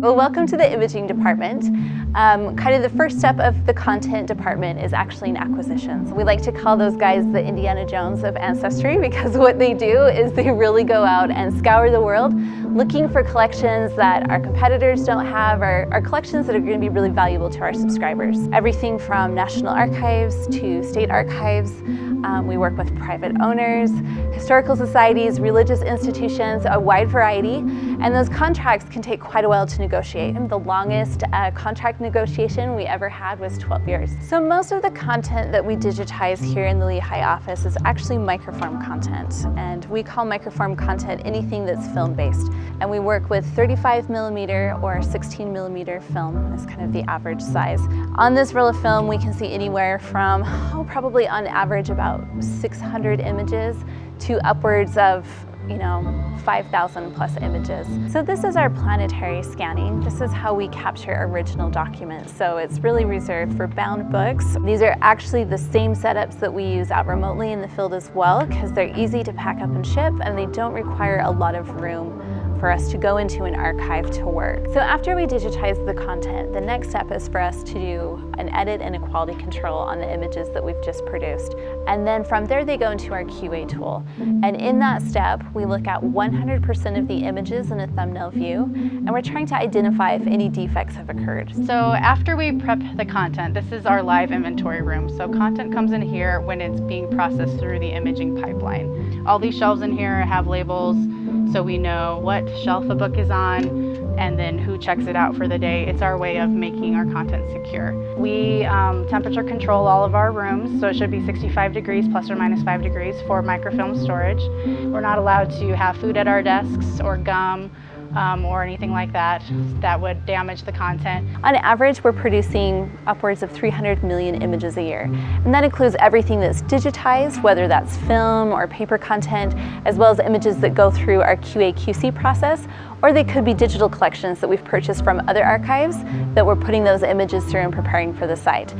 Well, welcome to the imaging department. Kind of the first step of the content department is actually in acquisitions. We like to call those guys the Indiana Jones of Ancestry because what they do is they really go out and scour the world looking for collections that our competitors don't have or collections that are going to be really valuable to our subscribers. Everything from National Archives to state archives. We work with private owners, historical societies, religious institutions, a wide variety, and those contracts can take quite a while to negotiate. The longest contract negotiation we ever had was 12 years. So most of the content that we digitize here in the Lehigh office is actually microform content, and we call microform content anything that's film-based. And we work with 35mm or 16mm film as kind of the average size. On this roll of film, we can see anywhere from, probably on average about 600 images to upwards of 5,000 plus images. So this is our planetary scanning. This is how we capture original documents. So it's really reserved for bound books. These are actually the same setups that we use out remotely in the field as well, because they're easy to pack up and ship, and they don't require a lot of room for us to go into an archive to work. So after we digitize the content, the next step is for us to do an edit and a quality control on the images that we've just produced. And then from there they go into our QA tool. And in that step, we look at 100% of the images in a thumbnail view, and we're trying to identify if any defects have occurred. So after we prep the content, this is our live inventory room. So content comes in here when it's being processed through the imaging pipeline. All these shelves in here have labels, so we know what shelf a book is on and then who checks it out for the day. It's our way of making our content secure. We temperature control all of our rooms, so it should be 65 degrees plus or minus 5 degrees for microfilm storage. We're not allowed to have food at our desks or gum or anything like that would damage the content. On average, we're producing upwards of 300 million images a year. And that includes everything that's digitized, whether that's film or paper content, as well as images that go through our QA/QC process, or they could be digital collections that we've purchased from other archives that we're putting those images through and preparing for the site.